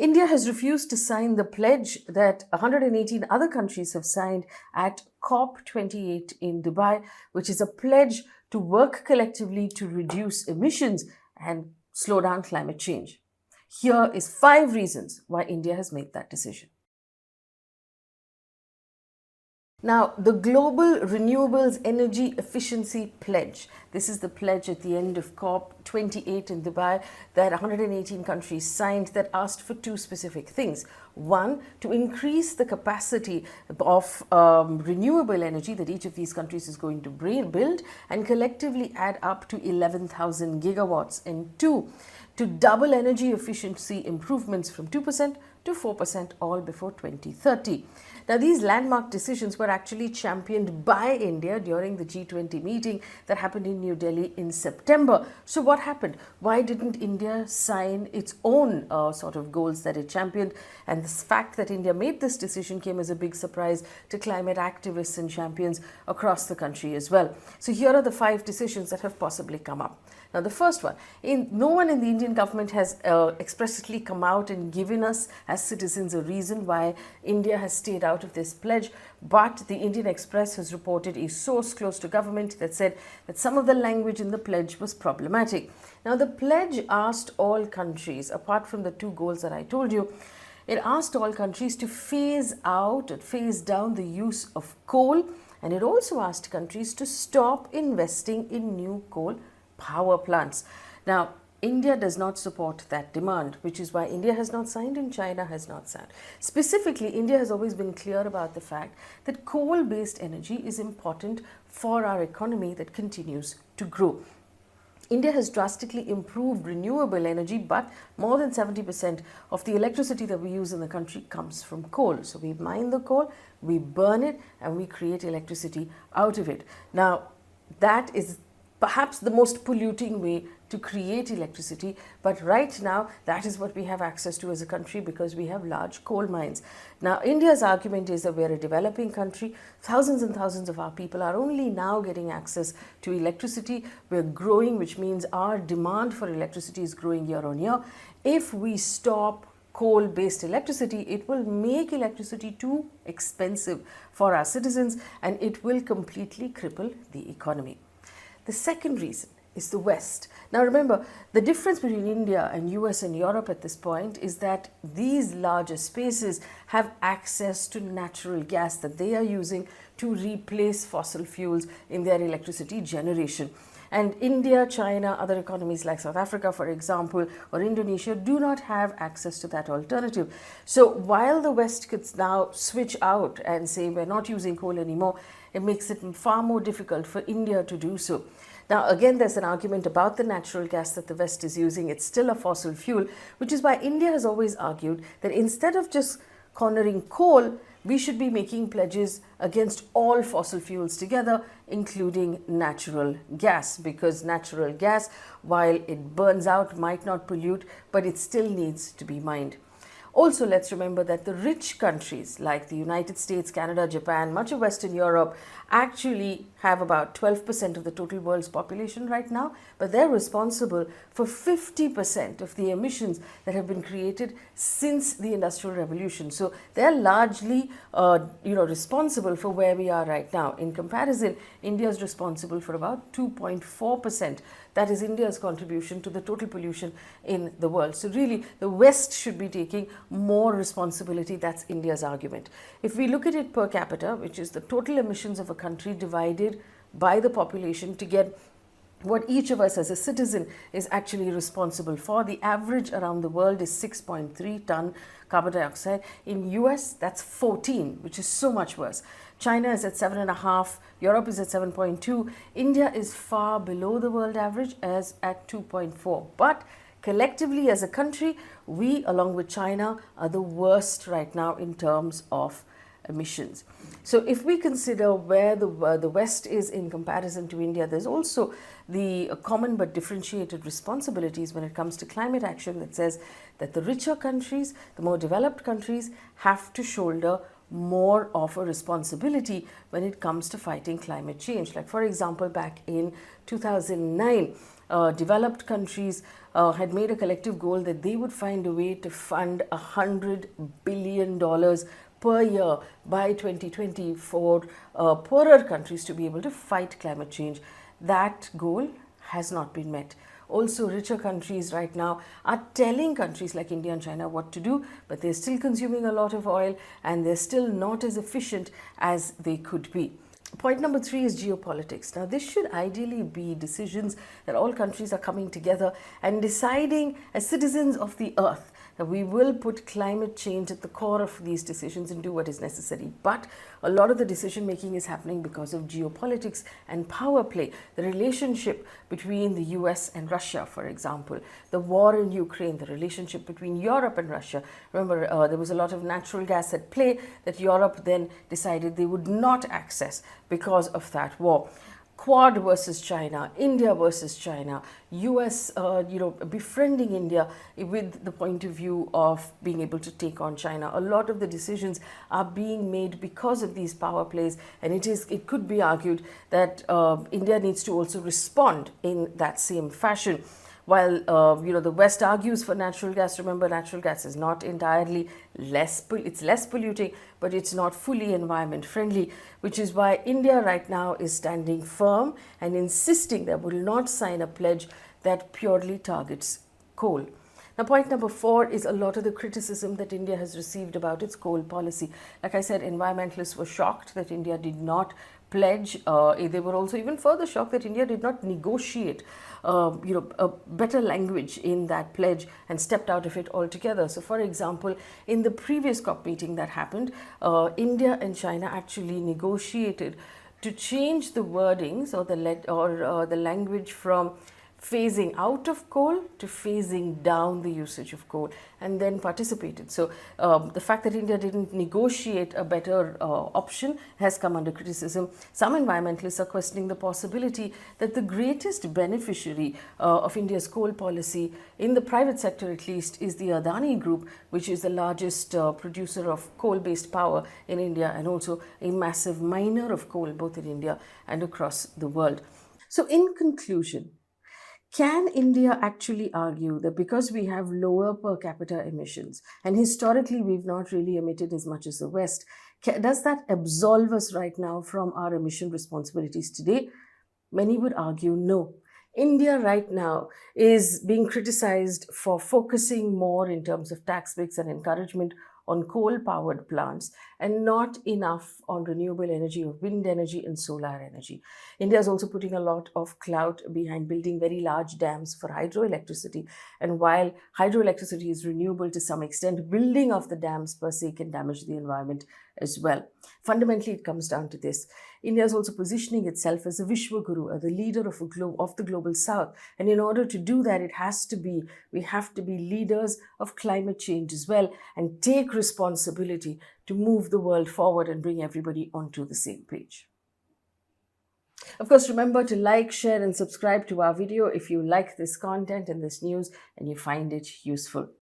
India has refused to sign the pledge that 118 other countries have signed at COP28 in Dubai, which is a pledge to work collectively to reduce emissions and slow down climate change. Here is 5 reasons why India has made that decision. Now, the Global Renewables Energy Efficiency Pledge. This is the pledge at the end of COP28 in Dubai that 118 countries signed that asked for 2 specific things. One, to increase the capacity of renewable energy that each of these countries is going to build and collectively add up to 11,000 gigawatts. And 2, to double energy efficiency improvements from 2% to 4% all before 2030. Now, these landmark decisions were actually championed by India during the G20 meeting that happened in New Delhi in September. So what happened? Why didn't India sign its own sort of goals that it championed? And the fact that India made this decision came as a big surprise to climate activists and champions across the country as well. So here are the 5 decisions that have possibly come up. Now, the first one, no one in the Indian government has expressly come out and given us as citizens a reason why India has stayed out of this pledge, but the Indian Express has reported a source close to government that said that some of the language in the pledge was problematic. Now, the pledge asked all countries, apart from the 2 goals that I told you, it asked all countries to phase down the use of coal, and it also asked countries to stop investing in new coal power plants. Now, India does not support that demand, which is why India has not signed and China has not signed. Specifically, India has always been clear about the fact that coal-based energy is important for our economy that continues to grow. India has drastically improved renewable energy, but more than 70% of the electricity that we use in the country comes from coal. So we mine the coal, we burn it, and we create electricity out of it. Now, that is perhaps the most polluting way to create electricity, but right now that is what we have access to as a country because we have large coal mines. Now, India's argument is that we're a developing country. Thousands and thousands of our people are only now getting access to electricity. We're growing, which means our demand for electricity is growing year on year. If we stop coal-based electricity, it will make electricity too expensive for our citizens and it will completely cripple the economy. The second reason is the West. Now remember, the difference between India and US and Europe at this point is that these larger spaces have access to natural gas that they are using to replace fossil fuels in their electricity generation. And India, China, other economies like South Africa, for example, or Indonesia do not have access to that alternative. So while the West could now switch out and say we're not using coal anymore, it makes it far more difficult for India to do so. Now, again, there's an argument about the natural gas that the West is using. It's still a fossil fuel, which is why India has always argued that instead of just cornering coal, we should be making pledges against all fossil fuels together, including natural gas, because natural gas, while it burns out, might not pollute, but it still needs to be mined. Also, let's remember that the rich countries like the United States, Canada, Japan, much of Western Europe actually have about 12% of the total world's population right now, but they're responsible for 50% of the emissions that have been created since the Industrial Revolution. So they're largely responsible for where we are right now. In comparison, India is responsible for about 2.4%. That is India's contribution to the total pollution in the world. So really, the West should be taking more responsibility. That's India's argument. If we look at it per capita, which is the total emissions of a country divided by the population to get what each of us as a citizen is actually responsible for, the average around the world is 6.3 ton carbon dioxide. In US, that's 14, which is so much worse. China is at 7.5, Europe is at 7.2, India is far below the world average as at 2.4. But collectively as a country, we, along with China, are the worst right now in terms of emissions. So if we consider where the West is in comparison to India, there's also the common but differentiated responsibilities when it comes to climate action that says that the richer countries, the more developed countries have to shoulder more of a responsibility when it comes to fighting climate change. Like for example, back in 2009, developed countries had made a collective goal that they would find a way to fund $100 billion per year by 2020 for poorer countries to be able to fight climate change. That goal has not been met. Also, richer countries right now are telling countries like India and China what to do, but they're still consuming a lot of oil and they're still not as efficient as they could be. Point number 3 is geopolitics. Now, this should ideally be decisions that all countries are coming together and deciding as citizens of the earth that we will put climate change at the core of these decisions and do what is necessary. But a lot of the decision making is happening because of geopolitics and power play. The relationship between the US and Russia, for example, the war in Ukraine, the relationship between Europe and Russia. Remember, there was a lot of natural gas at play that Europe then decided they would not access because of that war. Quad versus China, India versus China, US, befriending India with the point of view of being able to take on China. A lot of the decisions are being made because of these power plays, and it could be argued that India needs to also respond in that same fashion. While the West argues for natural gas, remember natural gas is not entirely it's less polluting, but it's not fully environment friendly, which is why India right now is standing firm and insisting that will not sign a pledge that purely targets coal. Now, point number 4 is a lot of the criticism that India has received about its coal policy. Like I said, environmentalists were shocked that India did not pledge. They were also even further shocked that India did not negotiate a better language in that pledge and stepped out of it altogether. So, for example, in the previous COP meeting that happened, India and China actually negotiated to change the wordings or the language from phasing out of coal to phasing down the usage of coal, and then participated. So the fact that India didn't negotiate a better option has come under criticism. Some environmentalists are questioning the possibility that the greatest beneficiary of India's coal policy, in the private sector at least, is the Adani Group, which is the largest producer of coal-based power in India and also a massive miner of coal both in India and across the world. So in conclusion, can India actually argue that because we have lower per capita emissions, and historically we've not really emitted as much as the West, does that absolve us right now from our emission responsibilities today? Many would argue no. India right now is being criticized for focusing more in terms of tax breaks and encouragement on coal-powered plants and not enough on renewable energy of wind energy and solar energy. India is also putting a lot of clout behind building very large dams for hydroelectricity. And while hydroelectricity is renewable to some extent, building of the dams per se can damage the environment as well. Fundamentally, it comes down to this. India is also positioning itself as a Vishwaguru, the leader of the global south. And in order to do that, we have to be leaders of climate change as well and take responsibility to move the world forward and bring everybody onto the same page. Of course, remember to like, share, and subscribe to our video if you like this content and this news and you find it useful.